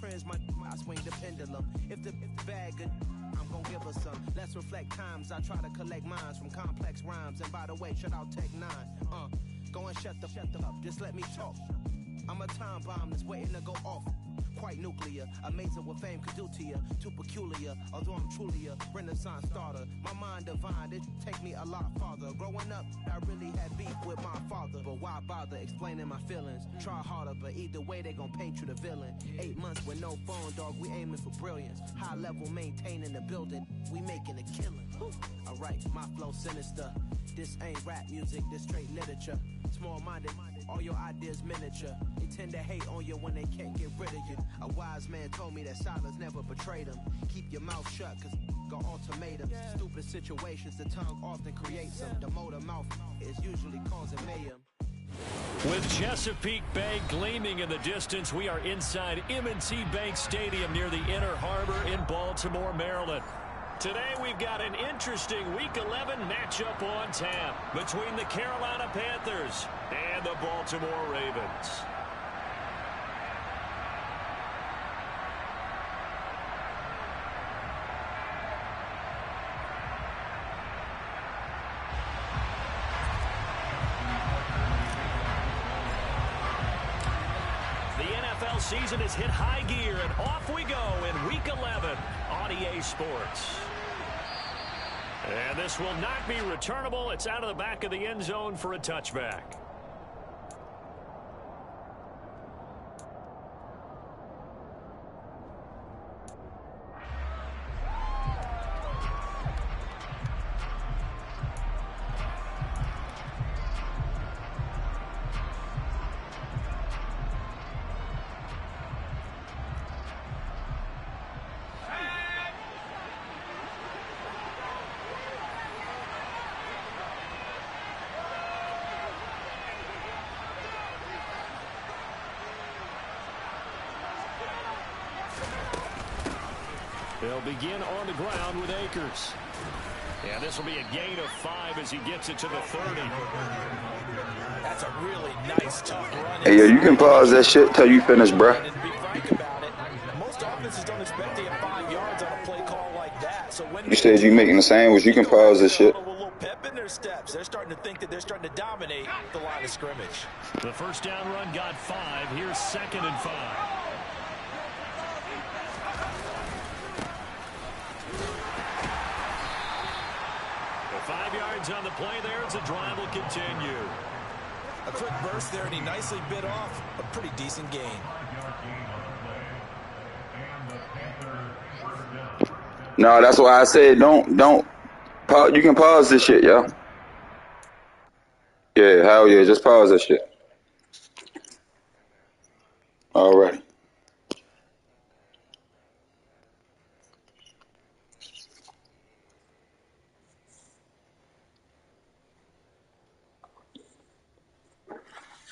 trends, I swing the pendulum. If the bag good, I'm gon' give her some. Let's reflect times. I try to collect minds from complex rhymes. And by the way, shut out Tech 9. Go and shut the up. Just let me talk. I'm a time bomb that's waiting to go off. Quite nuclear, amazing what fame could do to you. Too peculiar, although I'm truly a renaissance starter. My mind divine, it take me a lot farther. Growing up, I really had beef with my father. But why bother explaining my feelings? Try harder, but either way they gon' paint you the villain. 8 months with no phone, dog, we aiming for brilliance. High level maintaining the building, we making a killing. Alright, my flow sinister. This ain't rap music, this straight literature. Small-minded, all your ideas miniature. They tend to hate on you when they can't get rid of you. A wise man told me that silence never betrayed him. Keep your mouth shut, cause got ultimatums. Stupid situations, the tongue often creates them. The motor mouth is usually causing mayhem. With Chesapeake Bay gleaming in the distance, we are inside M&T Bank Stadium near the Inner Harbor in Baltimore, Maryland. Today we've got an interesting Week 11 matchup on tap between the Carolina Panthers and the Baltimore Ravens. The NFL season has hit high gear, and off we go in Week 11 on EA Sports. And this will not be returnable. It's out of the back of the end zone for a touchback. They'll begin on the ground with Akers. And this will be a gain of 5 as he gets it to the 30. That's a really nice, tough run. Hey, yo, you can pause that shit till you finish, bruh. And to be frank about it, most offenses don't expect to get 5 yards on a play call like that. So when You said you making the sandwich. You can pause this shit. a little pep in their steps, they're starting to think that they're starting to dominate the line of scrimmage. The first down run got 5. Here's 2nd and 5. The 5 yards on the play there as the drive will continue. A quick burst there, and he nicely bit off a pretty decent gain. No, that's why I said don't. You can pause this shit, yo. Yeah, hell yeah, just pause that shit. All right.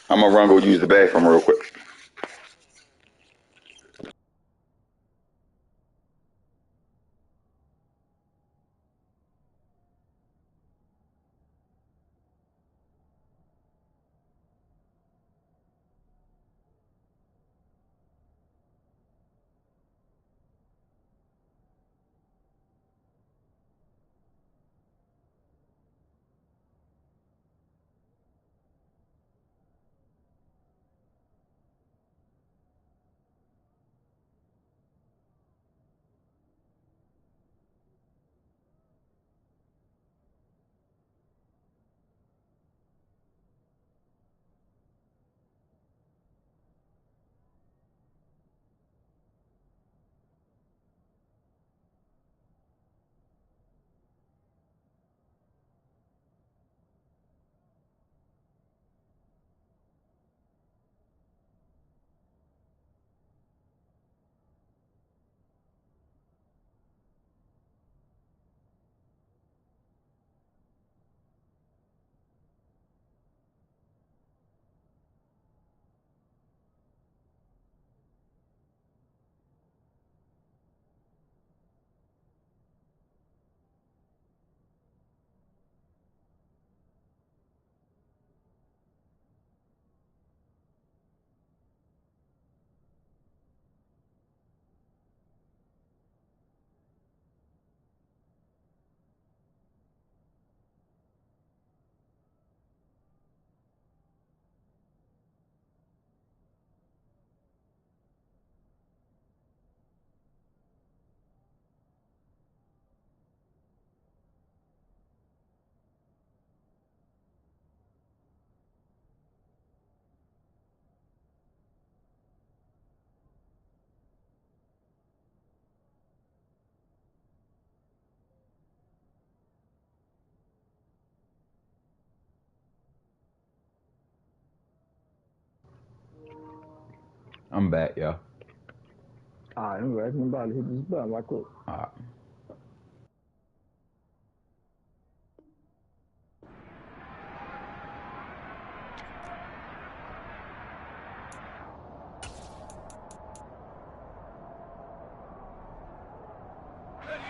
I'm gonna run go use the bathroom real quick. I'm back, yo. All right, I'm ready. I'm about to hit this button right quick. All right.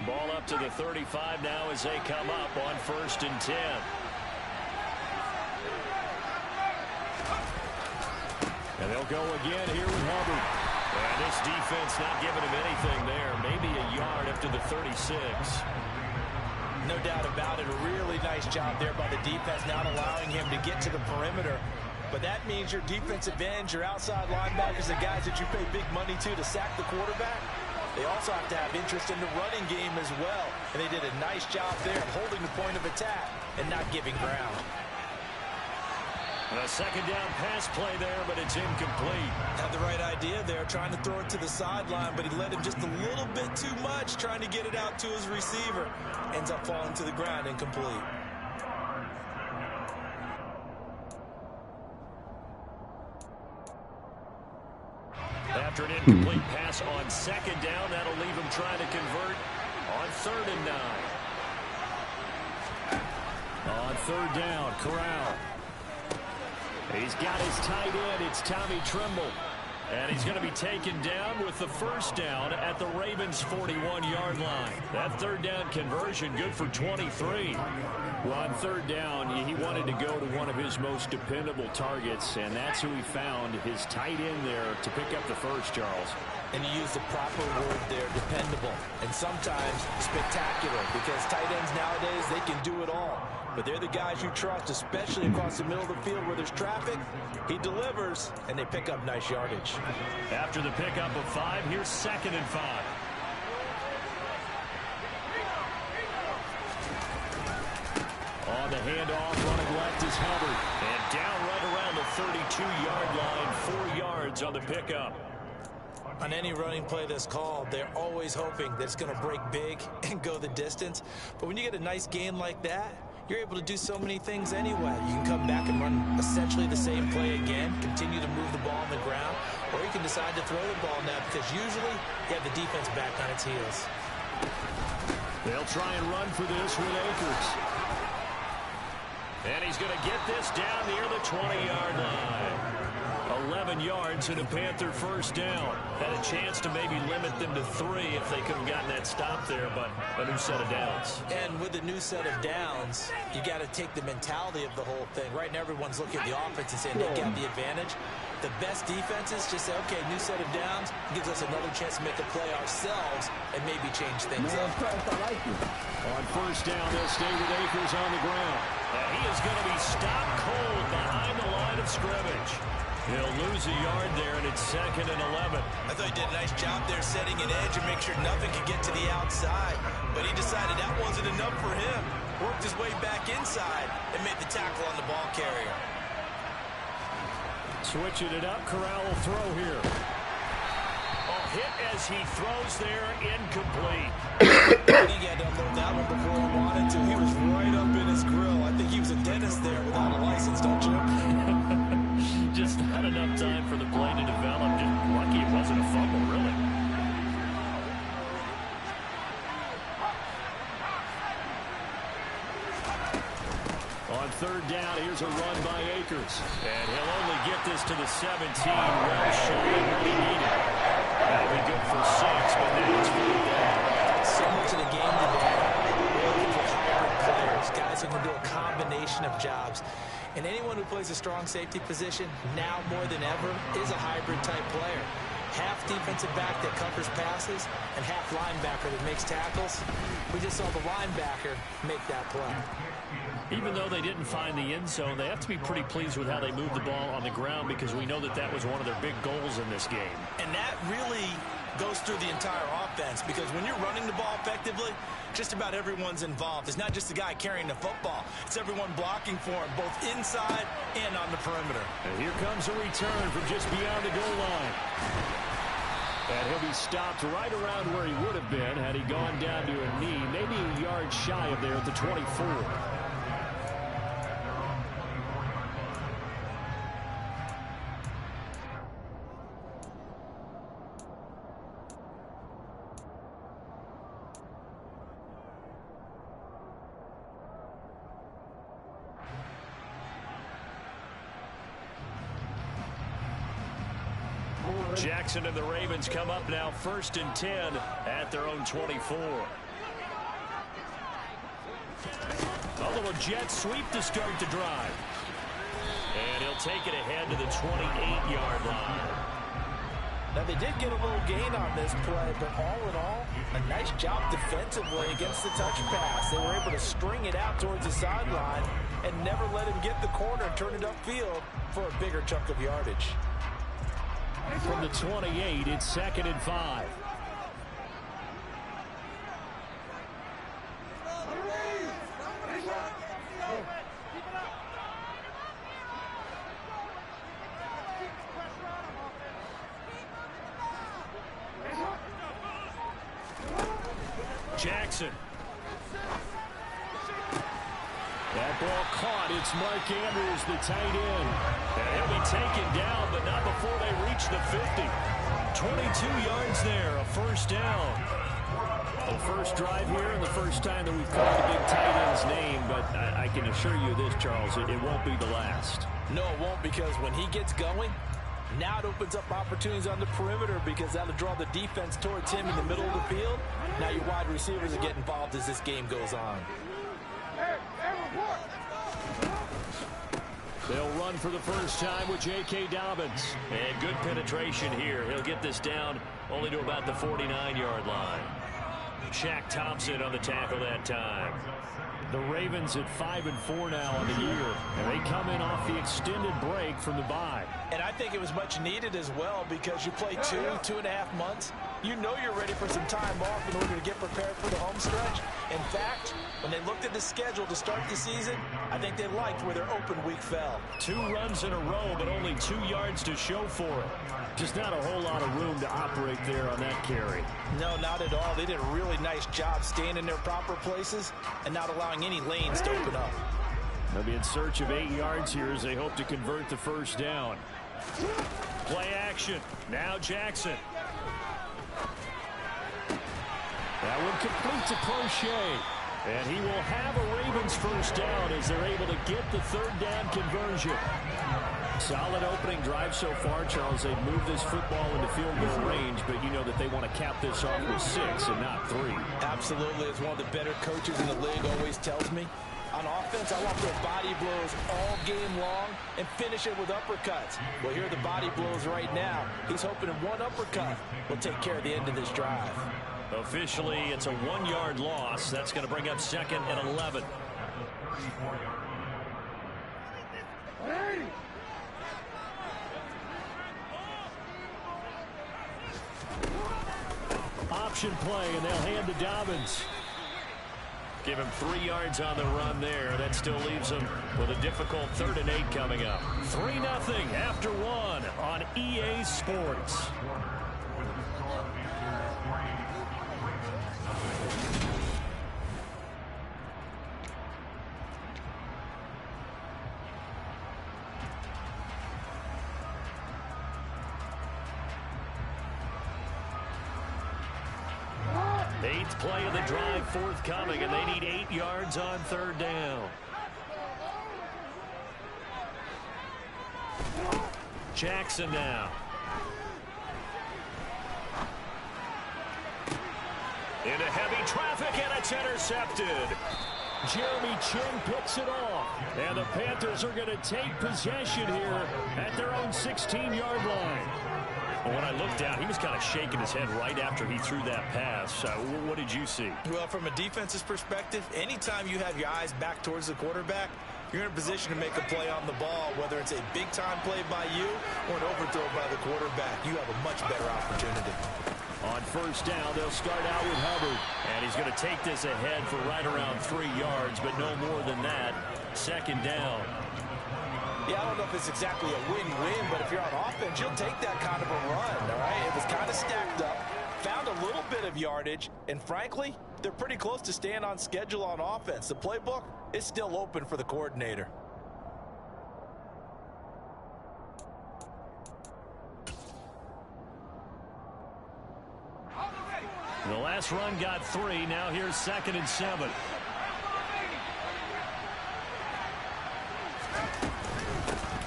Ball up to the 35 now as they come up on 1st and 10. And they'll go again here with Hubbard. And this defense not giving him anything there. Maybe a yard up to the 36. No doubt about it. A really nice job there by the defense, not allowing him to get to the perimeter. But that means your defensive ends, your outside linebackers, the guys that you pay big money to sack the quarterback, they also have to have interest in the running game as well. And they did a nice job there of holding the point of attack and not giving ground. A second down pass play there, but it's incomplete. Had the right idea there, trying to throw it to the sideline, but he led him just a little bit too much, trying to get it out to his receiver. Ends up falling to the ground, incomplete. After an incomplete pass on second down, that'll leave him trying to convert on 3rd and 9. On 3rd down, Corral. He's got his tight end. It's Tommy Tremble. And he's going to be taken down with the first down at the Ravens' 41-yard line. That 3rd down conversion good for 23. Well, on 3rd down, he wanted to go to one of his most dependable targets, and that's who he found, his tight end there, to pick up the first, Charles. And you use the proper word there, dependable, and sometimes spectacular, because tight ends nowadays, they can do it all. But they're the guys you trust, especially across the middle of the field where there's traffic. He delivers, and they pick up nice yardage. After the pickup of 5, here's 2nd and 5. On the handoff, running left is Hubbard. And down right around the 32-yard line, 4 yards on the pickup. On any running play that's called, they're always hoping that it's going to break big and go the distance. But when you get a nice gain like that, you're able to do so many things anyway. You can come back and run essentially the same play again, continue to move the ball on the ground, or you can decide to throw the ball now because usually you have the defense back on its heels. They'll try and run for this with Akers. And he's going to get this down near the 20-yard line. 11 yards and a Panther first down. Had a chance to maybe limit them to 3 if they could have gotten that stop there, but a new set of downs. And with a new set of downs, you got to take the mentality of the whole thing. Right now, everyone's looking at the offense and saying they've got the advantage. The best defenses just say, okay, new set of downs gives us another chance to make a play ourselves and maybe change things up. On first down, they'll stay with Akers on the ground. And he is going to be stopped cold behind the line of scrimmage. He'll lose a yard there, and it's 2nd and 11. I thought he did a nice job there setting an edge and make sure nothing could get to the outside. But he decided that wasn't enough for him. Worked his way back inside and made the tackle on the ball carrier. Switching it up, Corral will throw here. Oh, hit as he throws there, incomplete. He had to unload that one before he wanted to. He was right up in his grill. I think he was a dentist there without a license, don't you? Just not enough time for the play to develop. Just lucky it wasn't a fumble, really. On 3rd down, here's a run by Akers. And he'll only get this to the 17. Well short of what he needed. That'll be good for 6, but now it's 4th down. So much of the game today, we're looking for hybrid players, guys who can do a combination of jobs. And anyone who plays a strong safety position, now more than ever, is a hybrid-type player. Half defensive back that covers passes, and half linebacker that makes tackles. We just saw the linebacker make that play. Even though they didn't find the end zone, they have to be pretty pleased with how they moved the ball on the ground because we know that that was one of their big goals in this game. And that really goes through the entire offense because when you're running the ball effectively, just about everyone's involved. It's not just the guy carrying the football. It's everyone blocking for him, both inside and on the perimeter. And here comes a return from just beyond the goal line. And he'll be stopped right around where he would have been had he gone down to a knee, maybe a yard shy of there at the 24. Jackson and the Ravens come up now 1st and 10 at their own 24. A little jet sweep to start the drive. And he'll take it ahead to the 28-yard line. Now, they did get a little gain on this play, but all in all, a nice job defensively against the touch pass. They were able to string it out towards the sideline and never let him get the corner and turn it upfield for a bigger chunk of yardage. From the 28, it's 2nd and 5. Jackson. That ball caught. It's Mark Andrews, the tight end. And he'll be taken down, but not before they reach the 50. 22 yards there, a 1st down. The first drive here and the first time that we've called the big tight end's name, but I can assure you this, Charles, it won't be the last. No, it won't, because when he gets going, now it opens up opportunities on the perimeter because that'll draw the defense towards him in the middle of the field. Now your wide receivers will get involved as this game goes on. They'll run for the first time with J.K. Dobbins. And good penetration here. He'll get this down only to about the 49-yard line. Shaq Thompson on the tackle that time. The Ravens at 5-4 now on the year, and they come in off the extended break from the bye. And I think it was much needed as well because you play 2.5 months. You know you're ready for some time off in order to get prepared for the home stretch. In fact, when they looked at the schedule to start the season, I think they liked where their open week fell. 2 runs in a row, but only 2 yards to show for it. Just not a whole lot of room to operate there on that carry. No, not at all. They did a really nice job staying in their proper places and not allowing any lanes to open up. They'll be in search of 8 yards here as they hope to convert the first down. Play action. Now Jackson. That one complete to Crochet. And he will have a Ravens first down as they're able to get the 3rd down conversion. Solid opening drive so far, Charles. They've moved this football into field goal range, but you know that they want to cap this off with 6 and not 3. Absolutely. As one of the better coaches in the league always tells me, on offense, I want their body blows all game long and finish it with uppercuts. Well, here are the body blows right now. He's hoping in one uppercut will take care of the end of this drive. Officially, it's a 1-yard loss. That's going to bring up 2nd and 11. Option play, and they'll hand to Dobbins. Give him 3 yards on the run there. That still leaves him with a difficult 3rd and 8 coming up. 3-0 after 1 on EA Sports. Eighth play of the drive forthcoming, and they need 8 yards on 3rd down. Jackson now. Into heavy traffic, and it's intercepted. Jeremy Chinn picks it off, and the Panthers are going to take possession here at their own 16-yard line. When I looked down, he was kind of shaking his head right after he threw that pass. What did you see? Well, from a defense's perspective, anytime you have your eyes back towards the quarterback, you're in a position to make a play on the ball, whether it's a big-time play by you or an overthrow by the quarterback. You have a much better opportunity. On first down, they'll start out with Hubbard. And he's going to take this ahead for right around 3 yards, but no more than that. 2nd down. Yeah, I don't know if it's exactly a win-win, but if you're on offense, you'll take that kind of a run, all right? It was kind of stacked up, found a little bit of yardage, and frankly, they're pretty close to staying on schedule on offense. The playbook is still open for the coordinator. The last run got 3. Now here's 2nd and 7.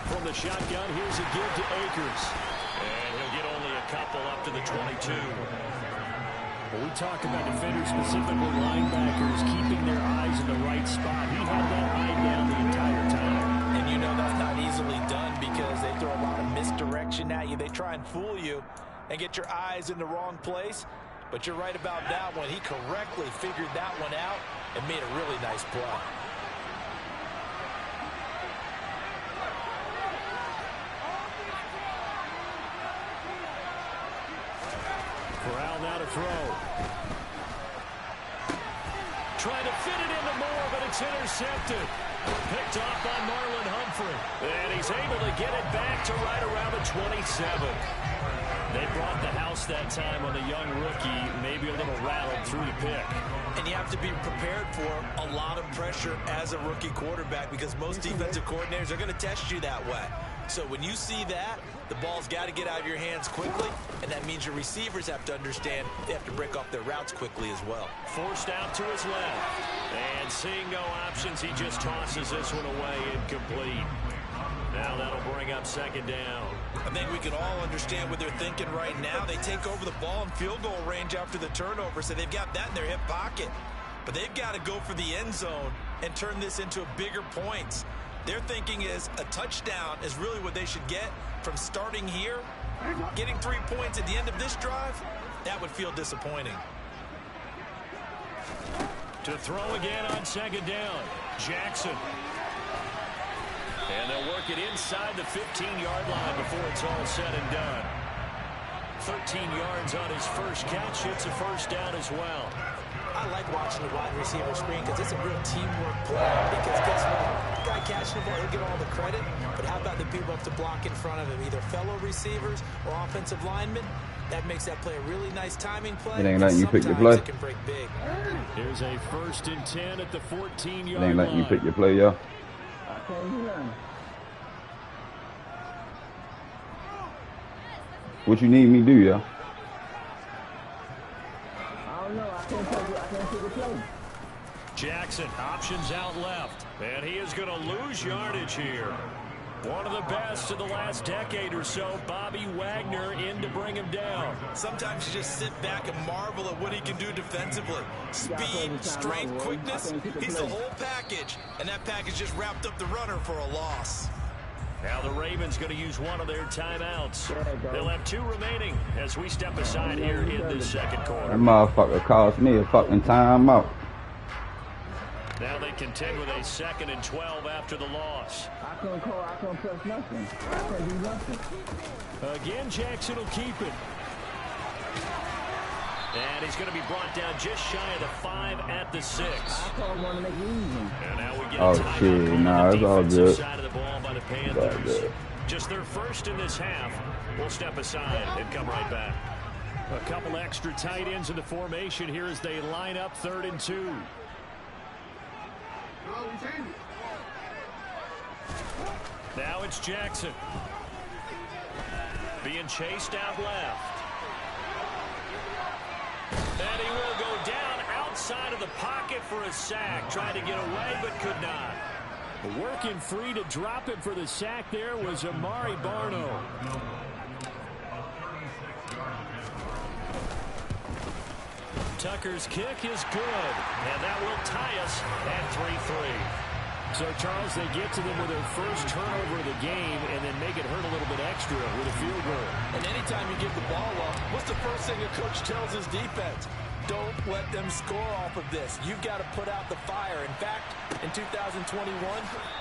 From the shotgun, here's a give to Akers. And he'll get only a up to the 22. When we talk about defenders, specifically linebackers, keeping their eyes in the right spot, he had that eye down the entire time. And you know that's not easily done because they throw a lot of misdirection at you. They try and fool you and get your eyes in the wrong place. But you're right about that one. He correctly figured that one out and made a really nice play. Corral now to throw. Trying to fit it into Moore, but it's intercepted. Picked off by Marlon Humphrey. And he's able to get it back to right around the 27. They brought the house that time on the young rookie, maybe a little rattled through the pick. And you have to be prepared for a lot of pressure as a rookie quarterback because most defensive coordinators are going to test you that way. So when you see that, the ball's got to get out of your hands quickly, and that means your receivers have to understand they have to break off their routes quickly as well. Forced out to his left. And seeing no options, he just tosses this one away, incomplete. Now that'll bring up second down. I think we can all understand what they're thinking right now. They take over the ball in field goal range after the turnover, so they've got that in their hip pocket. But they've got to go for the end zone and turn this into a bigger points. Their thinking is a touchdown is really what they should get from starting here. Getting 3 points at the end of this drive, that would feel disappointing. To throw again on second down, Jackson. And they'll work it inside the 15-yard line before it's all said and done. 13 yards on his first catch. It's a first down as well. I like watching the wide receiver screen because it's a real teamwork play. Because guess what? The guy catching the ball, he'll get all the credit. But how about the people up to block in front of him, either fellow receivers or offensive linemen? That makes that play a really nice timing play. It ain't letting you pick your play. It can break big. Here's a 1st and 10 at the 14-yard line. It ain't letting you pick your play, yo. What you need me to do, yo? I don't know. I can't take the play. Jackson options out left. And he is going to lose yardage here. One of the best in the last decade or so, Bobby Wagner, in to bring him down. Sometimes you just sit back and marvel at what he can do defensively. Speed, strength, quickness, he's the whole package. And that package just wrapped up the runner for a loss. Now the Ravens going to use one of their timeouts. They'll have 2 remaining as we step aside here in the second quarter. That motherfucker cost me a fucking timeout. Now they contend with a 2nd and 12 after the loss. I can't press nothing. I can't do nothing. Again, Jackson will keep it. And he's going to be brought down just shy of the 5 at the 6. I called one to make it easy. And now we get Oh, a timeout shit. called Nah, on the it's all defensive good. side of the ball by the Panthers. Just their first in this half. We'll step aside and come right back. A couple extra tight ends in the formation here as they line up 3rd and 2. Now it's Jackson. Being chased out left. And he will go down outside of the pocket for a sack. Trying to get away, but could not. Working free to drop him for the sack there was Amari Barno. Tucker's kick is good, and that will tie us at 3-3. So, Charles, they get to them with their first turnover of the game and then make it hurt a little bit extra with a field goal. And anytime you give the ball up, what's the first thing a coach tells his defense? Don't let them score off of this. You've got to put out the fire. In fact, in 2021,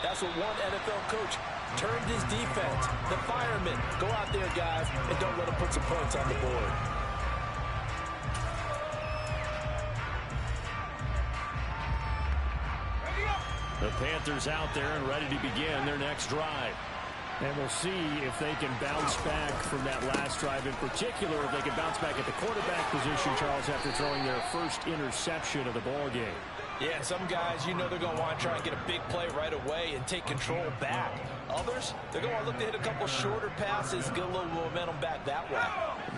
that's what one NFL coach termed his defense. The firemen. Go out there, guys, and don't let them put some points on the board. The Panthers out there and ready to begin their next drive. And we'll see if they can bounce back from that last drive in particular, if they can bounce back at the quarterback position, Charles, after throwing their first interception of the ball game. Yeah, some guys, you know they're going to want to try and get a big play right away and take control back. Others, they're going to look to hit a couple shorter passes, get a little momentum back that way.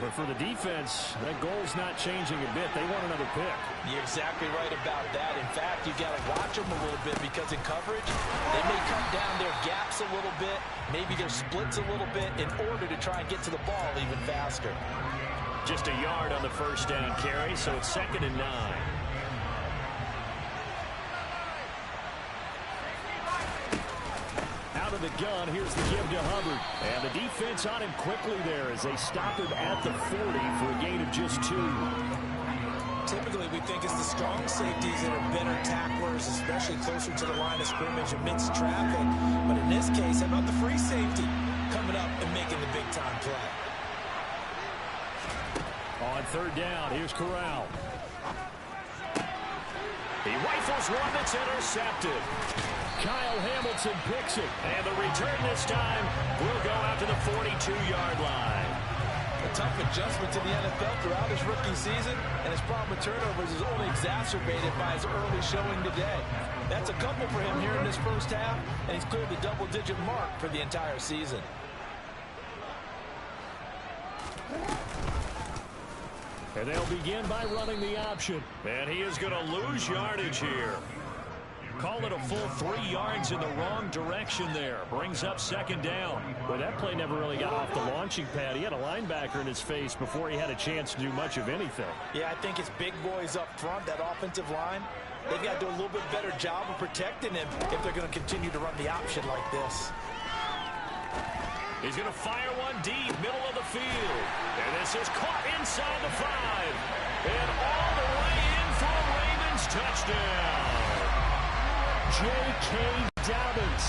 But for the defense, that goal's not changing a bit. They want another pick. You're exactly right about that. In fact, you've got to watch them a little bit because in coverage, they may cut down their gaps a little bit, maybe their splits a little bit in order to try and get to the ball even faster. Just a yard on the first down carry, so it's 2nd and 9. Out of the gun, here's the give to Hubbard. And the defense on him quickly there as they stop him at the 40 for a gain of just 2. Typically, we think it's the strong safeties that are better tacklers, especially closer to the line of scrimmage amidst traffic. But in this case, how about the free safety coming up and making the big-time play? On 3rd down, here's Corral. He rifles one that's intercepted. Kyle Hamilton picks it, and the return this time will go out to the 42-yard line. A tough adjustment to the NFL throughout his rookie season, and his problem with turnovers is only exacerbated by his early showing today. That's a couple for him here in this first half, and he's cleared the double-digit mark for the entire season. And they'll begin by running the option. And he is going to lose yardage here. Call it a full 3 yards in the wrong direction there. Brings up 2nd down. Well, that play never really got off the launching pad. He had a linebacker in his face before he had a chance to do much of anything. Yeah, I think his big boys up front, that offensive line, they've got to do a little bit better job of protecting him if they're going to continue to run the option like this. He's going to fire one deep, middle of the field. And this is caught inside the 5. And all the way in for a Ravens touchdown. J.K. Dobbins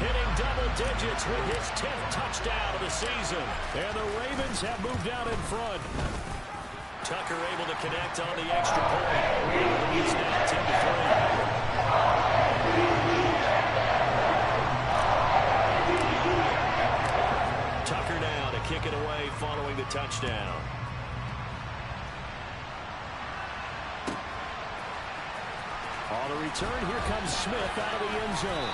hitting double digits with his 10th touchdown of the season. And the Ravens have moved out in front. Tucker able to connect on the extra point. He's now 10-3. Tucker now to kick it away following the touchdown. On the return, here comes Smith out of the end zone.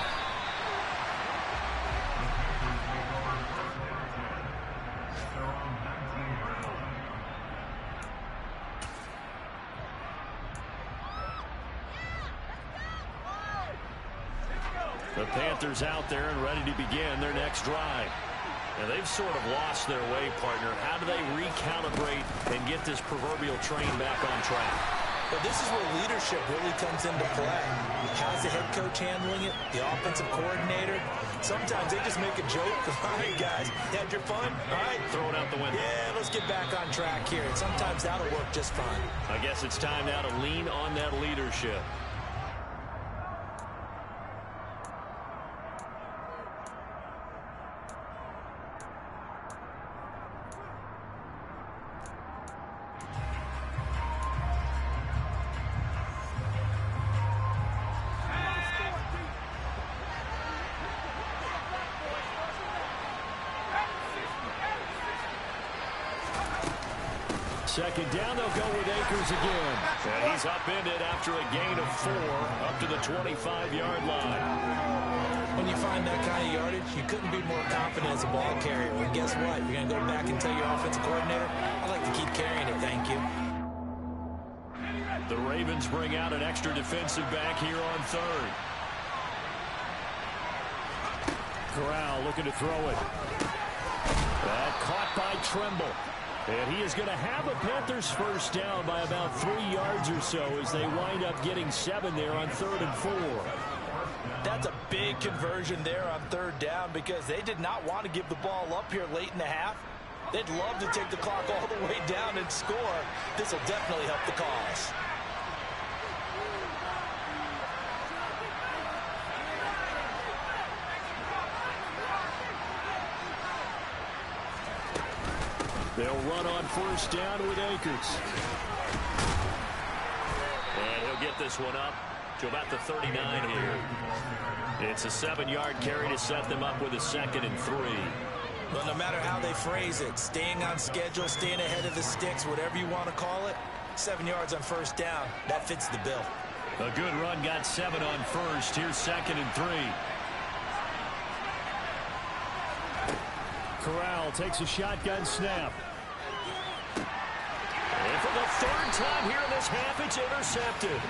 The Panthers out there and ready to begin their next drive. And they've sort of lost their way, partner. How do they recalibrate and get this proverbial train back on track? But this is where leadership really comes into play. How's the head coach handling it? The offensive coordinator? Sometimes they just make a joke. All right, guys, had your fun? All right. Throw it out the window. Yeah, let's get back on track here. And sometimes that'll work just fine. I guess it's time now to lean on that leadership. Second down, they'll go with Akers again. And he's upended after a gain of 4 up to the 25-yard line. When you find that kind of yardage, you couldn't be more confident as a ball carrier. And guess what? You're going to go back and tell your offensive coordinator, I'd like to keep carrying it, thank you. The Ravens bring out an extra defensive back here on 3rd. Corral looking to throw it. That caught by Tremble. And he is going to have a Panthers first down by about 3 yards or so as they wind up getting 7 there on 3rd and 4. That's a big conversion there on 3rd down because they did not want to give the ball up here late in the half. They'd love to take the clock all the way down and score. This will definitely help the cause. They'll run on first down with Akers. And he'll get this one up to about the 39 here. It's a 7-yard carry to set them up with a 2nd and 3. Well, no matter how they phrase it, staying on schedule, staying ahead of the sticks, whatever you want to call it, 7 yards on first down, that fits the bill. A good run got 7 on first. Here's 2nd and 3. Corral takes a shotgun snap. And for the 3rd time here in this half, it's intercepted.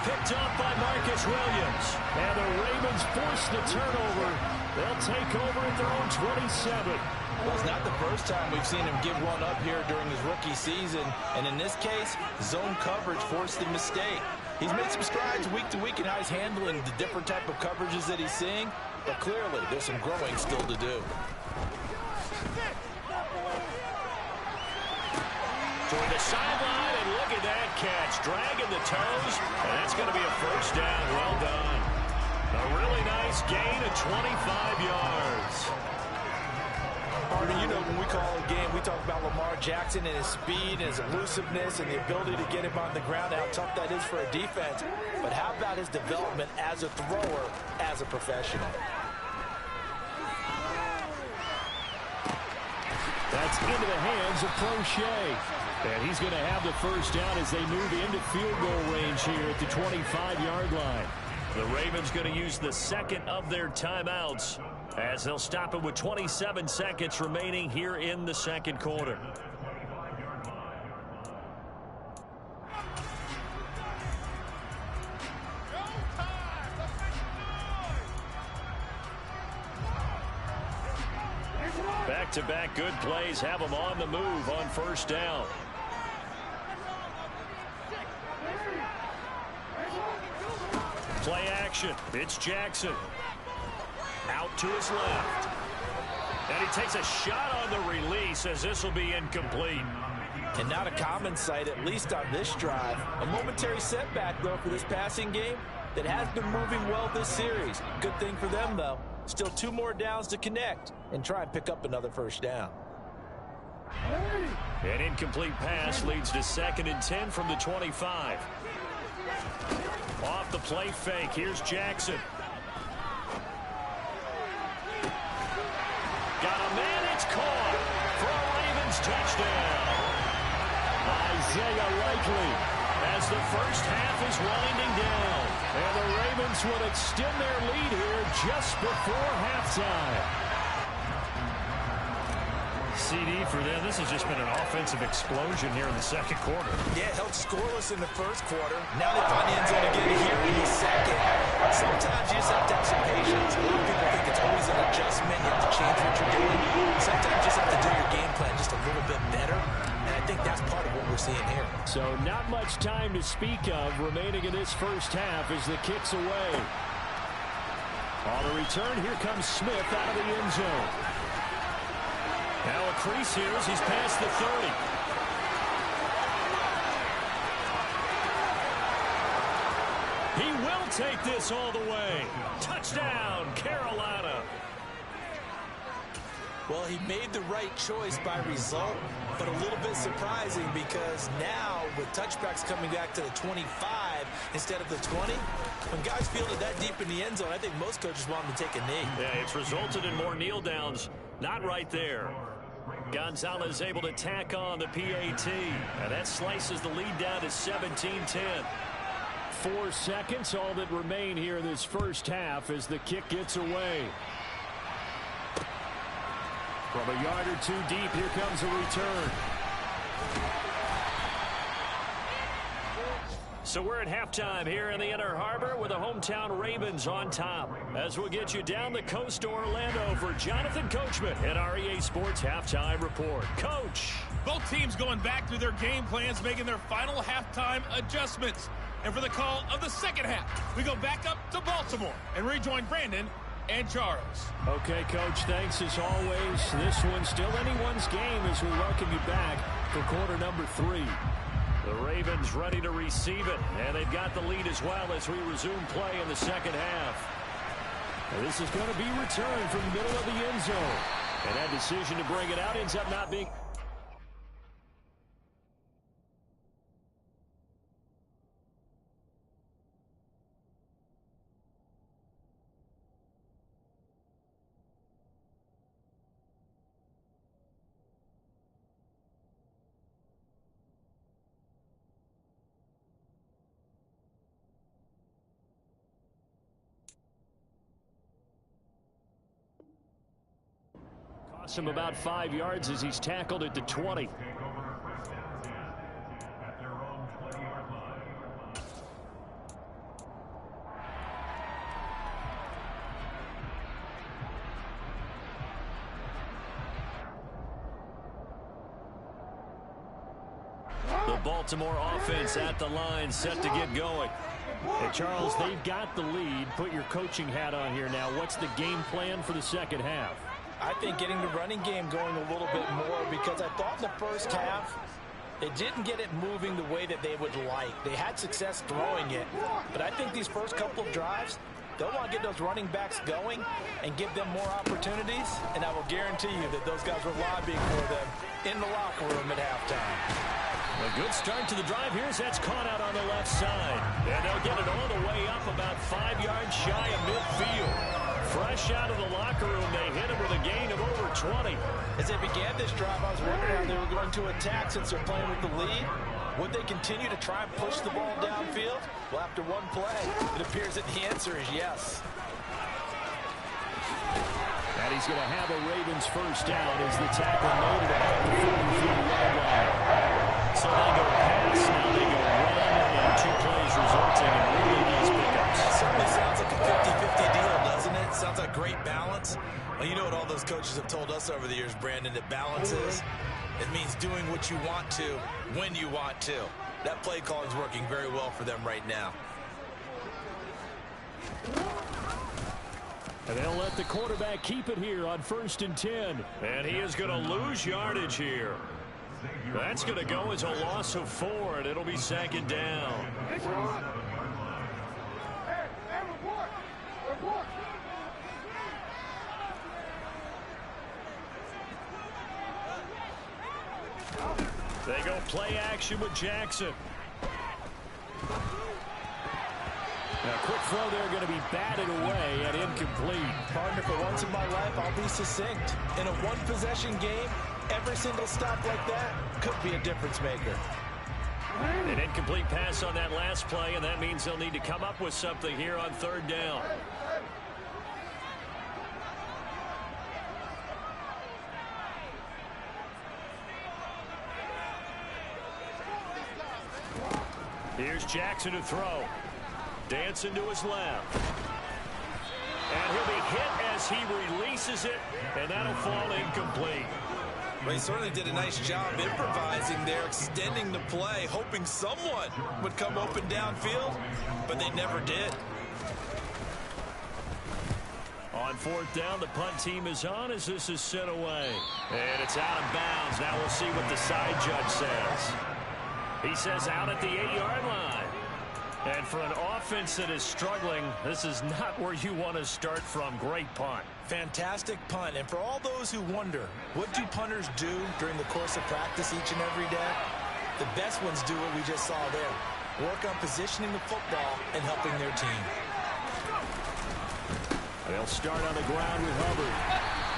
Picked up by Marcus Williams. And the Ravens force the turnover. They'll take over at their own 27. Well, it's not the first time we've seen him give one up here during his rookie season. And in this case, zone coverage forced the mistake. He's made some strides week to week in how he's handling the different type of coverages that he's seeing. But clearly, there's some growing still to do. Toward the sideline, and look at that catch. Dragging the toes, and that's going to be a first down. Well done. A really nice gain of 25 yards. Hardy, you know, when we call a game, we talk about Lamar Jackson and his speed and his elusiveness and the ability to get him on the ground, how tough that is for a defense. But how about his development as a thrower, as a professional? That's into the hands of Prochet. And he's going to have the first down as they move into field goal range here at the 25-yard line. The Ravens going to use the second of their timeouts as they'll stop it with 27 seconds remaining here in the second quarter. Back-to-back good plays have them on the move on first down. Play action. It's Jackson. Out to his left. And he takes a shot on the release as this will be incomplete. And not a common sight, at least on this drive. A momentary setback, though, for this passing game that has been moving well this series. Good thing for them, though. Still 2 more downs to connect and try and pick up another first down. An incomplete pass leads to 2nd and 10 from the 25. Off the play fake, here's Jackson. Got a man, it's caught for a Ravens touchdown. Isaiah Likely as the first half is winding down. And the Ravens will extend their lead here just before halftime. CD for them. This has just been an offensive explosion here in the second quarter. Yeah, held scoreless in the first quarter. Now they find the end zone again here in the second. Sometimes you just have to have some patience. A lot of people think it's always an adjustment. You have to change what you're doing. Sometimes you just have to do your game plan just a little bit better. And I think that's part of what we're seeing here. So not much time to speak of remaining in this first half as the kick's away. On the return, here comes Smith out of the end zone. Now a crease here as he's past the 30. He will take this all the way. Touchdown, Carolina. Well, he made the right choice by result, but a little bit surprising because now with touchbacks coming back to the 25 instead of the 20, when guys feel it that deep in the end zone, I think most coaches want them to take a knee. Yeah, it's resulted in more kneel downs. Not right there. Gonzalez able to tack on the PAT, and that slices the lead down to 17-10. 4 seconds, all that remain here in this first half as the kick gets away. From a yard or 2 deep, here comes a return. So we're at halftime here in the Inner Harbor with the hometown Ravens on top. As we'll get you down the coast to Orlando for Jonathan Coachman at our EA Sports Halftime Report. Coach. Both teams going back through their game plans, making their final halftime adjustments. And for the call of the second half, we go back up to Baltimore and rejoin Brandon and Charles. Okay, Coach, thanks as always. This one's still anyone's game as we welcome you back for quarter number 3. The Ravens ready to receive it, and they've got the lead as well as we resume play in the second half. And this is going to be returned from the middle of the end zone. And that decision to bring it out ends up not being... Costs him about 5 yards as he's tackled at the 20. The Baltimore offense at the line, set to get going. Hey, Charles, they've got the lead. Put your coaching hat on here now. What's the game plan for the second half? I think getting the running game going a little bit more, because I thought in the first half it didn't get it moving the way that they would like. They had success throwing it, but I think these first couple of drives, they'll want to get those running backs going and give them more opportunities, and I will guarantee you that those guys were lobbying for them in the locker room at halftime. A good start to the drive here as that's caught out on the left side. And they'll get it all the way up about 5 yards shy of midfield. Fresh out of the locker room, they hit him with a gain of over 20. As they began this drive, I was wondering how they were going to attack since they're playing with the lead. Would they continue to try and push the ball downfield? Well, after one play, it appears that the answer is yes. And he's going to have a Ravens first down as the tackle made it about the 40-yard line. So they go pass, now they go run, and 2 plays resulting in really nice pickups. It certainly sounds like a 50-50 deal, doesn't it? Sounds like great balance. Well, you know what all those coaches have told us over the years, Brandon, that balance is? It means doing what you want to, when you want to. That play calling is working very well for them right now. And they'll let the quarterback keep it here on 1st and 10. And he is going to lose yardage here. That's going to go as a loss of 4, and it'll be 2nd down. They go play action with Jackson. Now, quick throw there, going to be batted away and incomplete. Partner, for once in my life, I'll be succinct. In a one-possession game, every single stop like that could be a difference maker. An incomplete pass on that last play, and that means they'll need to come up with something here on 3rd down. Here's Jackson to throw. Dancing to his left. And he'll be hit as he releases it, and that'll fall incomplete. Well, he certainly did a nice job improvising there, extending the play, hoping someone would come open downfield, but they never did. On 4th down, the punt team is on as this is sent away. And it's out of bounds. Now we'll see what the side judge says. He says out at the 8-yard line. And for an offense that is struggling, this is not where you want to start from. Great punt. Fantastic punt. And for all those who wonder, what do punters do during the course of practice each and every day? The best ones do what we just saw there. Work on positioning the football and helping their team. They'll start on the ground with Hubbard.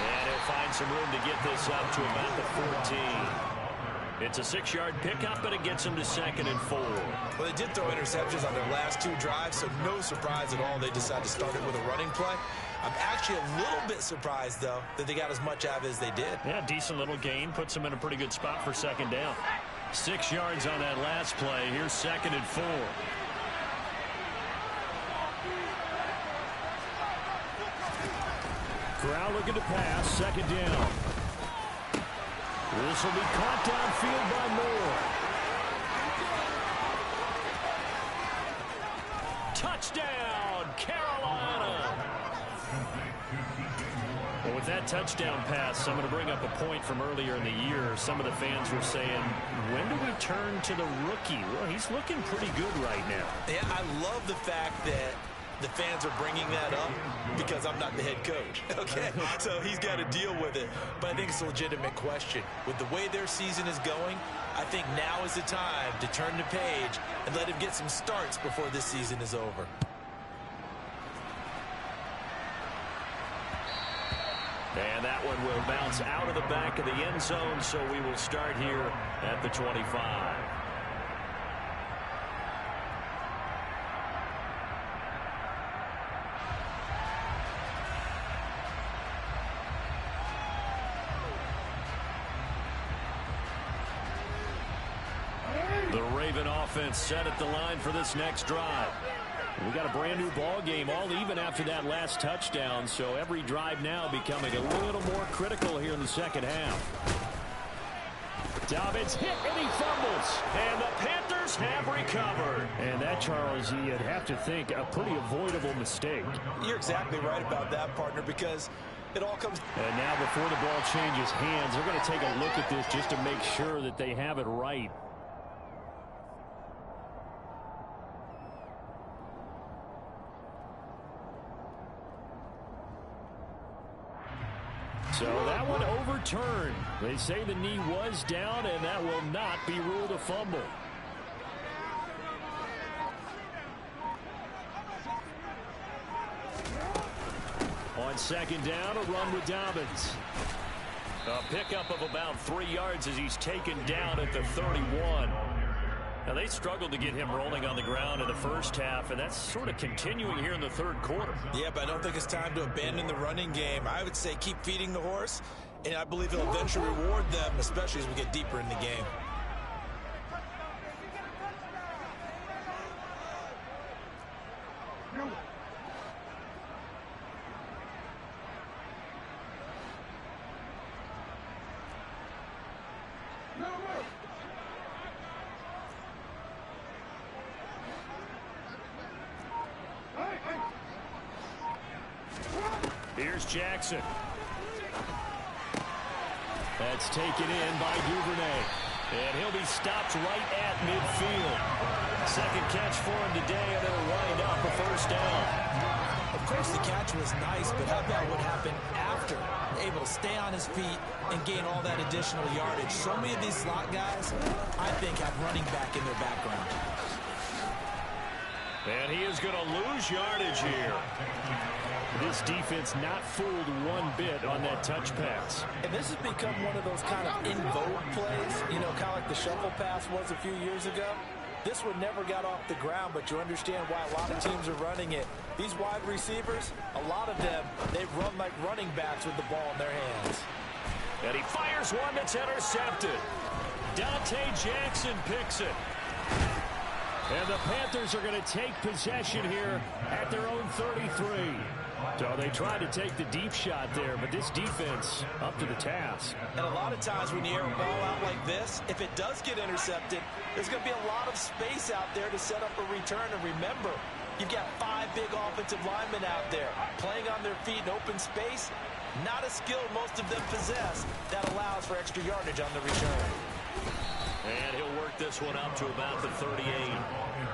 And he'll find some room to get this up to about the 14. It's a 6-yard pickup, but it gets them to 2nd and 4. Well, they did throw interceptions on their last 2 drives, so no surprise at all they decided to start it with a running play. I'm actually a little bit surprised, though, that they got as much out of it as they did. Yeah, decent little gain. Puts them in a pretty good spot for 2nd down. 6 yards on that last play. Here's 2nd and 4. Corral looking to pass. 2nd down. This will be caught downfield by Moore. Touchdown, Carolina! Well, with that touchdown pass, I'm going to bring up a point from earlier in the year. Some of the fans were saying, when do we turn to the rookie? Well, he's looking pretty good right now. Yeah, I love the fact that the fans are bringing that up because I'm not the head coach, okay? So he's got to deal with it. But I think it's a legitimate question. With the way their season is going, I think now is the time to turn the page and let him get some starts before this season is over. And that one will bounce out of the back of the end zone, so we will start here at the 25. The Raven offense set at the line for this next drive. We got a brand new ball game, all even after that last touchdown, so every drive now becoming a little more critical here in the second half. Dobbins hit and he fumbles, and the recovered. And that, Charles, you'd have to think a pretty avoidable mistake. You're exactly right about that, partner, because it all comes. And now before the ball changes hands, they're going to take a look at this just to make sure that they have it right. So that one overturned. They say the knee was down, and that will not be ruled a fumble. On second down, a run with Dobbins. A pickup of about 3 yards as he's taken down at the 31. Now, they struggled to get him rolling on the ground in the first half, and that's sort of continuing here in the third quarter. Yeah, but I don't think it's time to abandon the running game. I would say keep feeding the horse, and I believe he'll eventually reward them, especially as we get deeper in the game. Here's Jackson. That's taken in by Duvernay. And he'll be stopped right at midfield. Second catch for him today, and it'll wind up a first down. Of course, the catch was nice, but how about what happened after? Able to stay on his feet and gain all that additional yardage. So many of these slot guys, I think, have running back in their background. And he is going to lose yardage here. This defense not fooled one bit on that touch pass. And this has become one of those kind of in vogue plays, you know, kind of like the shuffle pass was a few years ago. This one never got off the ground, but you understand why a lot of teams are running it. These wide receivers, a lot of them, they've run like running backs with the ball in their hands. And he fires one that's intercepted. Dante Jackson picks it. And the Panthers are going to take possession here at their own 33. So they tried to take the deep shot there, but this defense up to the task. And a lot of times when you air a ball out like this, if it does get intercepted, there's going to be a lot of space out there to set up a return. And remember, you've got 5 big offensive linemen out there playing on their feet in open space. Not a skill most of them possess that allows for extra yardage on the return. And he'll work this one up to about the 38.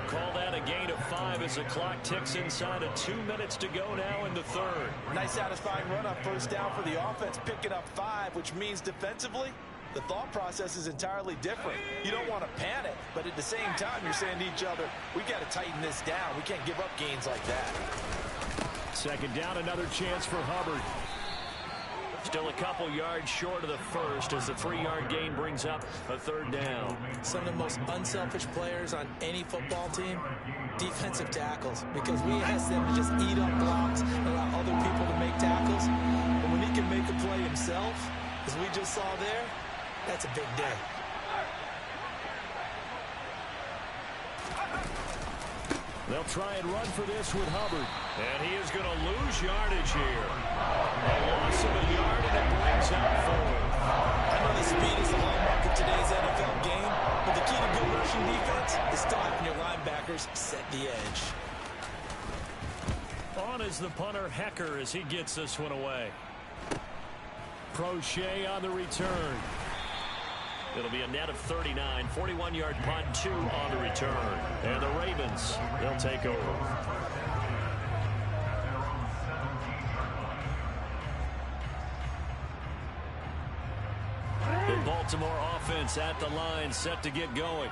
Call that a gain of 5 as the clock ticks inside of 2 minutes to go now in the third. Nice satisfying run on first down for the offense, picking up 5, which means defensively, the thought process is entirely different. You don't want to panic, but at the same time, you're saying to each other, we got to tighten this down. We can't give up gains like that. Second down, another chance for Hubbard. Still a couple yards short of the first as the 3-yard gain brings up a third down. Some of the most unselfish players on any football team, defensive tackles, because we ask them to just eat up blocks, allow other people to make tackles. But when he can make a play himself, as we just saw there, that's a big day. They'll try and run for this with Hubbard. And he is going to lose yardage here. A loss of a yard, and it brings up 4. I know the speed is the hallmark of today's NFL game, but the key to good rushing defense is still having your linebackers set the edge. On is the punter, Hecker, as he gets this one away. Prochet on the return. It'll be a net of 39, 41-yard punt, 2 on the return. And the Ravens, they'll take over. The Baltimore offense at the line, set to get going.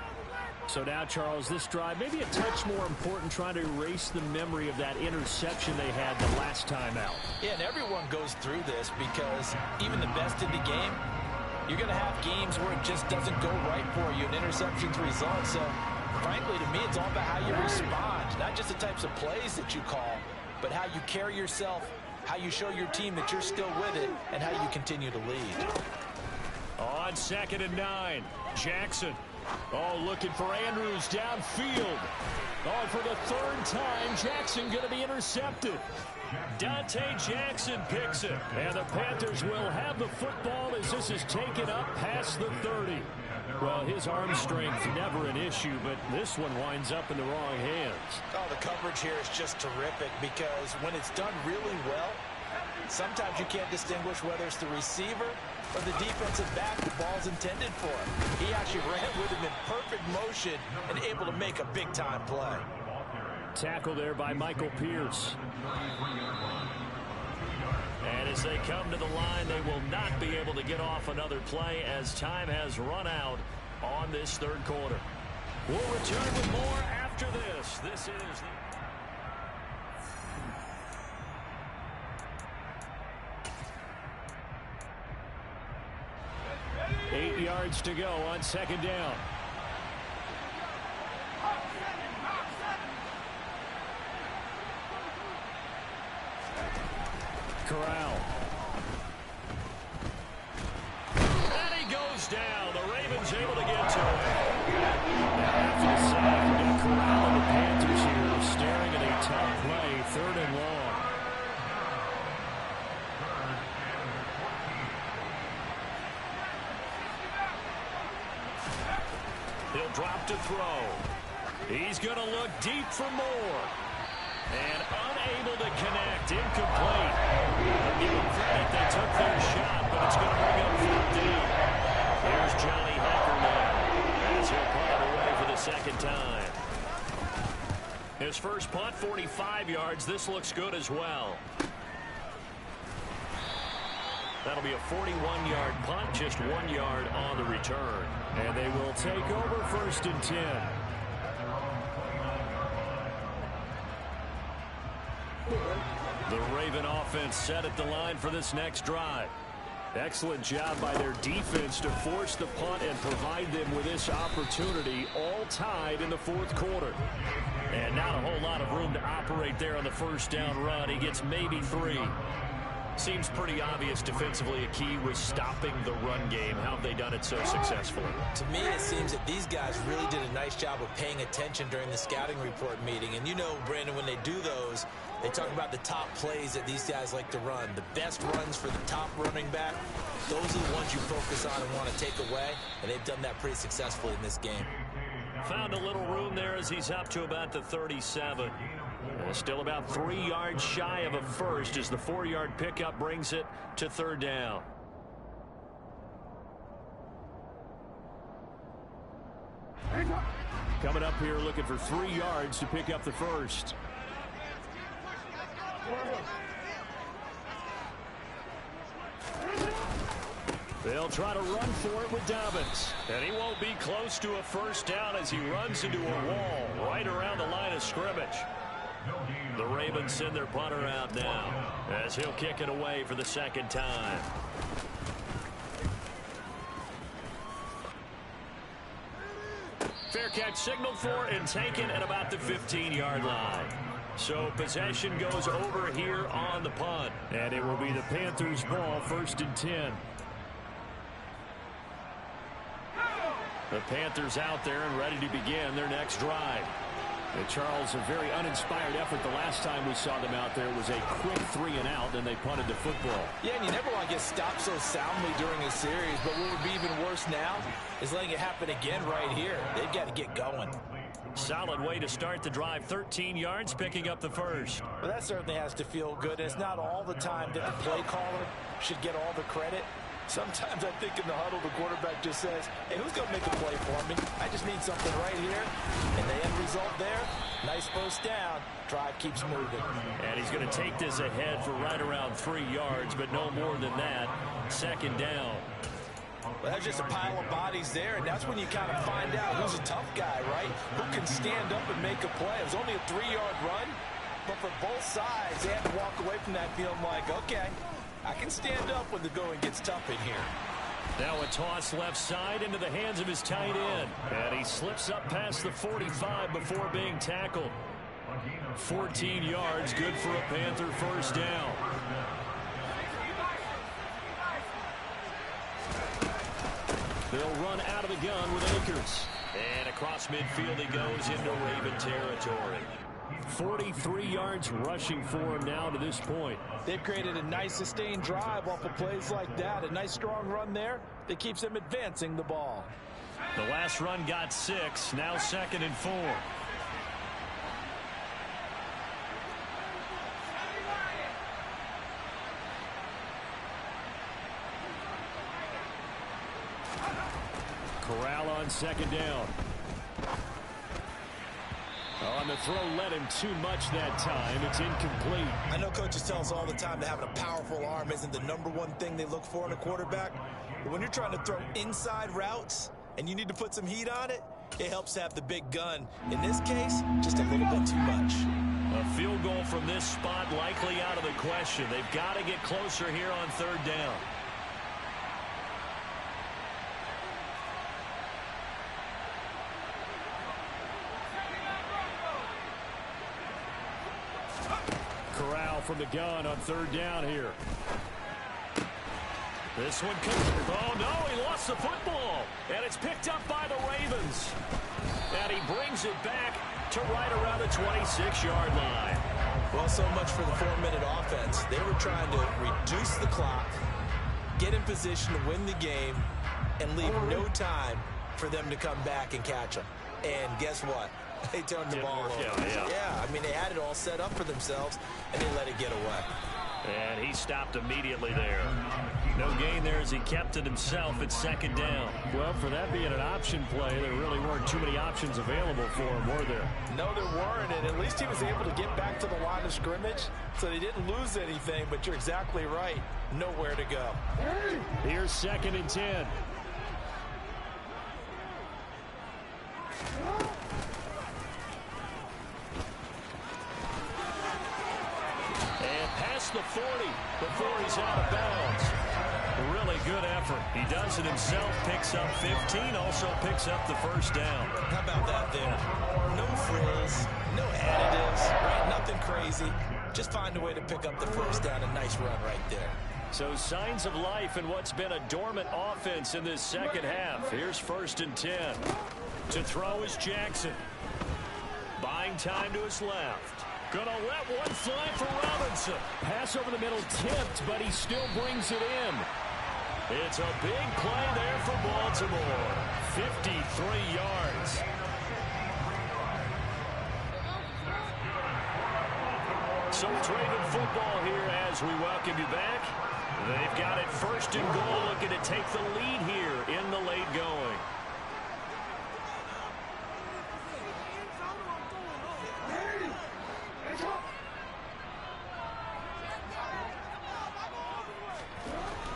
So now, Charles, this drive maybe a touch more important, trying to erase the memory of that interception they had the last time out. Yeah, and everyone goes through this because even the best in the game, you're going to have games where it just doesn't go right for you, and interceptions result. So, frankly, to me, it's all about how you respond, not just the types of plays that you call, but how you carry yourself, how you show your team that you're still with it, and how you continue to lead. On 2nd and 9, Jackson. Oh, looking for Andrews downfield. Oh, for the 3rd time, Jackson going to be intercepted. Dante Jackson picks it. And the Panthers will have the football as this is taken up past the 30. Well, his arm strength never an issue, but this one winds up in the wrong hands. Oh, the coverage here is just terrific because when it's done really well, sometimes you can't distinguish whether it's the receiver or the defensive back the ball's intended for. He actually ran with him in perfect motion and able to make a big-time play. Tackle there by Michael Pierce. And as they come to the line, they will not be able to get off another play as time has run out on this third quarter. We'll return with more after this. This is the 8 yards to go on second down. Corral. And he goes down. The Ravens able to get to it. After the sack, you got Corral and the Panthers here staring at a tough play, 3rd and long. He'll drop to throw. He's going to look deep for more. And unable to connect. Incomplete. I'll give them credit. They took their shot, but it's going to bring up 15. Here's Johnny Hekker now as he'll punt it away for the second time. His first punt, 45 yards. This looks good as well. That'll be a 41-yard punt, just 1 yard on the return. And they will take over 1st and 10. The Raven offense set at the line for this next drive. Excellent job by their defense to force the punt and provide them with this opportunity, all tied in the 4th quarter. And not a whole lot of room to operate there on the first down run. He gets maybe 3. Seems pretty obvious defensively a key was stopping the run game. How have they done it so successfully? To me, it seems that these guys really did a nice job of paying attention during the scouting report meeting. And you know, Brandon, when they do those, they talk about the top plays that these guys like to run. The best runs for the top running back, those are the ones you focus on and want to take away. And they've done that pretty successfully in this game. Found a little room there as he's up to about the 37. Still about 3 yards shy of a first as the 4-yard pickup brings it to 3rd down. Coming up here looking for 3 yards to pick up the first. They'll try to run for it with Dobbins. And he won't be close to a first down as he runs into a wall right around the line of scrimmage. The Ravens send their punter out now as he'll kick it away for the second time. Fair catch signaled for and taken at about the 15-yard line. So possession goes over here on the punt. And it will be the Panthers' ball, 1st and 10. The Panthers out there and ready to begin their next drive. And Charles, a very uninspired effort the last time we saw them out there was a quick 3-and-out, and they punted the football. Yeah, and you never want to get stopped so soundly during a series, but what would be even worse now is letting it happen again right here. They've got to get going. Solid way to start the drive. 13 yards, picking up the first. Well, that certainly has to feel good. It's not all the time that the play caller should get all the credit. Sometimes I think in the huddle, the quarterback just says, hey, who's going to make a play for me? I just need something right here. And the end result there, nice first down. Drive keeps moving. And he's going to take this ahead for right around 3 yards, but no more than that. Second down. Well, that's just a pile of bodies there, and that's when you kind of find out who's a tough guy, right? Who can stand up and make a play. It was only a 3-yard run, but for both sides, they had to walk away from that feeling like, okay, I can stand up when the going gets tough in here. Now a toss left side into the hands of his tight end. And he slips up past the 45 before being tackled. 14 yards, good for a Panther first down. They'll run out of the gun with Akers. And across midfield he goes into Raven territory. 43 yards rushing for him now to this point. They've created a nice sustained drive off of plays like that. A nice strong run there that keeps them advancing the ball. The last run got 6. Now 2nd and 4. Corral on 2nd down. On the throw, led him too much that time. It's incomplete. I know coaches tell us all the time that having a powerful arm isn't the #1 thing they look for in a quarterback. But when you're trying to throw inside routes and you need to put some heat on it, it helps to have the big gun. In this case, just a little bit too much. A field goal from this spot likely out of the question. They've got to get closer here on 3rd down. Corral from the gun on 3rd down here. This one comes. Oh, no, he lost the football. And it's picked up by the Ravens. And he brings it back to right around the 26-yard line. Well, so much for the 4-minute offense. They were trying to reduce the clock, get in position to win the game, and leave no time for them to come back and catch them. And guess what? They turned the ball over. Yeah, I mean, they had it all set up for themselves, and they let it get away. And he stopped immediately there. No gain there as he kept it himself at 2nd down. Well, for that being an option play, there really weren't too many options available for him, were there? No, there weren't, and at least he was able to get back to the line of scrimmage, so they didn't lose anything, but you're exactly right. Nowhere to go. Here's 2nd and 10. And past the 40 before he's out of bounds. Really good effort. He does it himself, picks up 15, also picks up the 1st down. How about that there? No frills, no additives, right? Nothing crazy. Just find a way to pick up the 1st down. A nice run right there. So signs of life in what's been a dormant offense in this 2nd half. Here's 1st and 10. To throw is Jackson. Buying time to his left. Gonna let one fly for Robinson. Pass over the middle tipped, but he still brings it in. It's a big play there for Baltimore. 53 yards. So Raven football here as we welcome you back. They've got it 1st and goal, looking to take the lead here in the late going.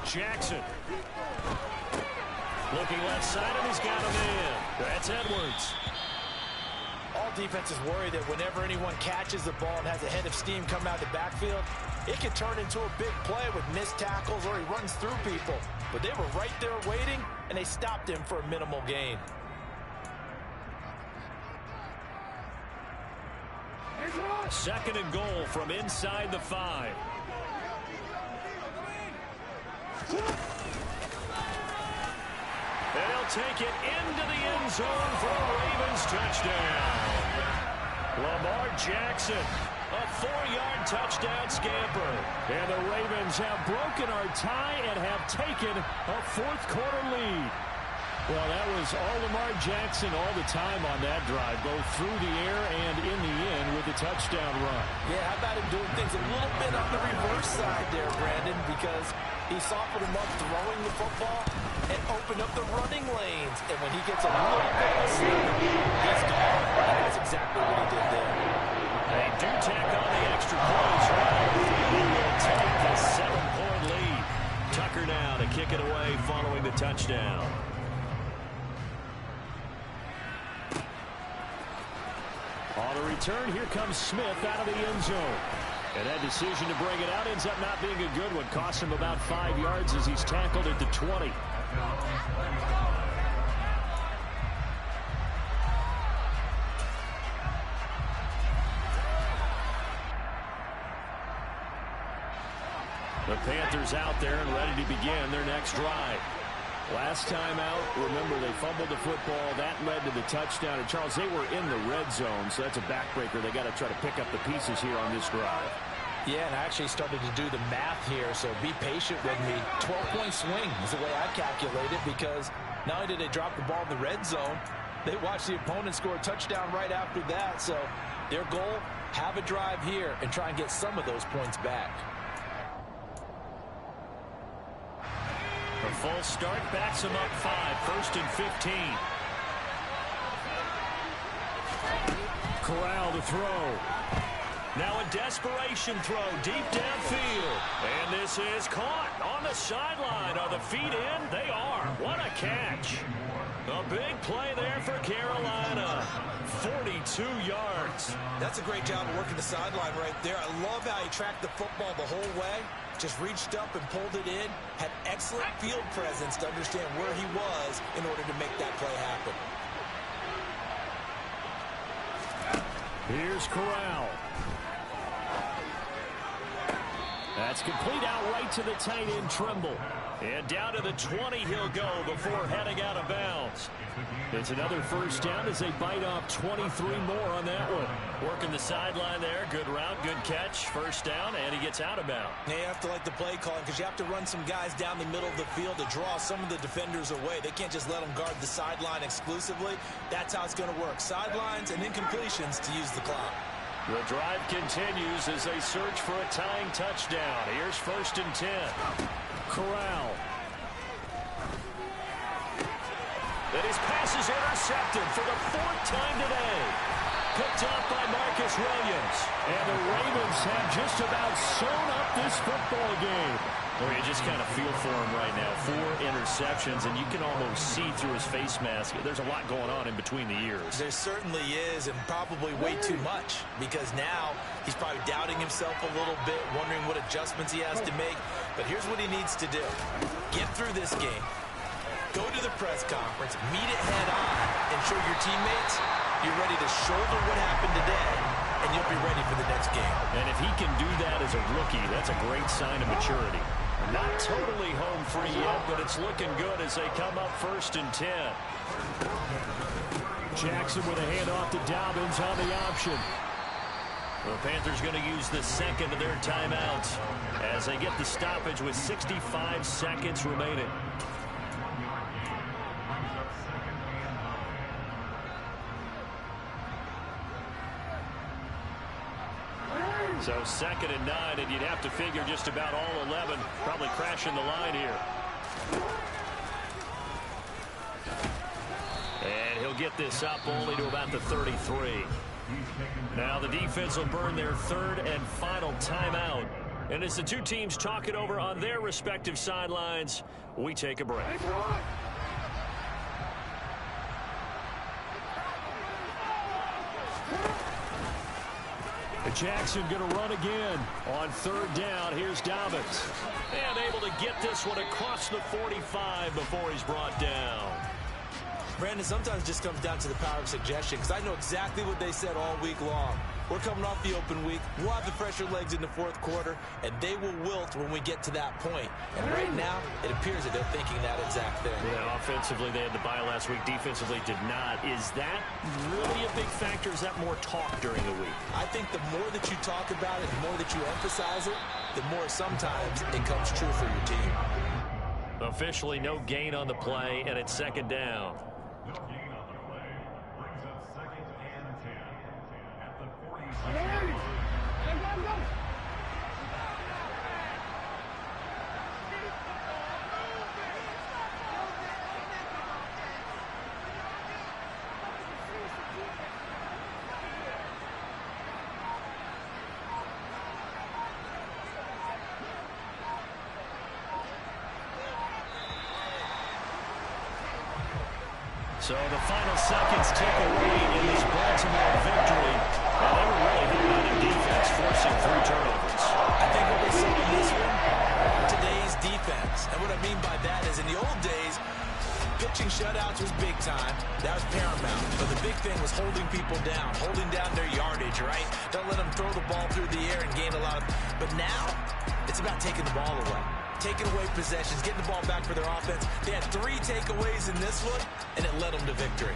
Jackson. Looking left side, and he's got him in. That's Edwards. All defenses worry that whenever anyone catches the ball and has a head of steam come out of the backfield, it can turn into a big play with missed tackles or he runs through people. But they were right there waiting, and they stopped him for a minimal gain. Second and goal from inside the 5. And he'll take it into the end zone for a Ravens touchdown. Lamar Jackson, a 4-yard touchdown scamper. And the Ravens have broken our tie and have taken a 4th quarter lead. Well, that was all Lamar Jackson all the time on that drive, both through the air and in the end with the touchdown run. Yeah, how about him doing things a little bit on the reverse side there, Brandon, because he softened him up throwing the football and opened up the running lanes. And when he gets a little bit of a slip, he's gone. And that's exactly what he did there. They do tack on the extra points, right? He will take the 7-point lead. Tucker now to kick it away following the touchdown. On the return, here comes Smith out of the end zone. And that decision to bring it out ends up not being a good one. Costs him about 5 yards as he's tackled at the 20. The Panthers out there and ready to begin their next drive. Last time out, remember, they fumbled the football. That led to the touchdown. And, Charles, they were in the red zone, so that's a backbreaker. They got to try to pick up the pieces here on this drive. Yeah, and I actually started to do the math here, so be patient with me. 12-point swing is the way I calculate it because Not only did they drop the ball in the red zone, they watched the opponent score a touchdown right after that. So their goal, have a drive here and try and get some of those points back. A full start backs them up 5, 1st and 15. Corral to throw. Now a desperation throw deep downfield. And this is caught on the sideline. Are the feet in? They are. What a catch. A big play there for Carolina. 42 yards. That's a great job of working the sideline right there. I love how he tracked the football the whole way. Just reached up and pulled it in. Had excellent field presence to understand where he was in order to make that play happen. Here's Corral. That's complete out right to the tight end, Trimble. And down to the 20 he'll go before heading out of bounds. It's another first down as they bite off 23 more on that one. Working the sideline there. Good route, good catch. First down, and he gets out of bounds. Now you have to like the play calling because you have to run some guys down the middle of the field to draw some of the defenders away. They can't just let them guard the sideline exclusively. That's how it's going to work. Sidelines and incompletions to use the clock. The drive continues as they search for a tying touchdown. Here's 1st and 10. Corral. And his pass is intercepted for the 4th time today. Picked up by Marcus Williams. And the Ravens have just about sewn up this football game. Well, you just kind of feel for him right now. 4 interceptions, and you can almost see through his face mask. There's a lot going on in between the ears. There certainly is, and probably way too much, because now he's probably doubting himself a little bit, wondering what adjustments he has to make. But here's what he needs to do. Get through this game. Go to the press conference, meet it head on, and show your teammates you're ready to shoulder what happened today, and you'll be ready for the next game. And if he can do that as a rookie, that's a great sign of maturity. Not totally home free yet, but it's looking good as they come up 1st and 10. Jackson with a handoff to Dobbins on the option. The Panthers going to use the 2nd of their timeouts as they get the stoppage with 65 seconds remaining. So 2nd and 9, and you'd have to figure just about all 11 probably crashing the line here. And he'll get this up only to about the 33. Now the defense will burn their 3rd and final timeout. And as the two teams talk it over on their respective sidelines, we take a break. Jackson going to run again on 3rd down. Here's Dobbins. And able to get this one across the 45 before he's brought down. Brandon, sometimes it just comes down to the power of suggestion, because I know exactly what they said all week long. We're coming off the open week. We'll have the fresher legs in the 4th quarter, and they will wilt when we get to that point. And right now, it appears that they're thinking that exact thing. Yeah, offensively, they had the bye last week. Defensively, did not. Is that really a big factor? Is that more talk during the week? I think the more that you talk about it, the more that you emphasize it, the more sometimes it comes true for your team. Officially, no gain on the play, and it's 2nd down. So the final seconds tick away in this Baltimore victory. And they were really good on in defense, forcing 3 turnovers. I think what we saw in this one, today's defense. And what I mean by that is in the old days, pitching shutouts was big time. That was paramount. But the big thing was holding people down, holding down their yardage, right? Don't let them throw the ball through the air and gain a lot of... But now, it's about taking the ball away. Taking away possessions, getting the ball back for their offense. They had 3 takeaways in this one, and it led them to victory.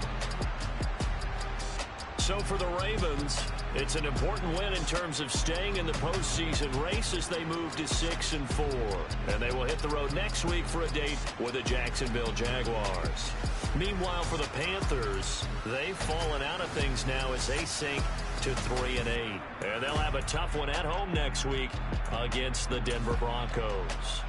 So for the Ravens, it's an important win in terms of staying in the postseason race as they move to 6-4. And they will hit the road next week for a date with the Jacksonville Jaguars. Meanwhile, for the Panthers, they've fallen out of things now as they sink to 3-8. And they'll have a tough one at home next week against the Denver Broncos.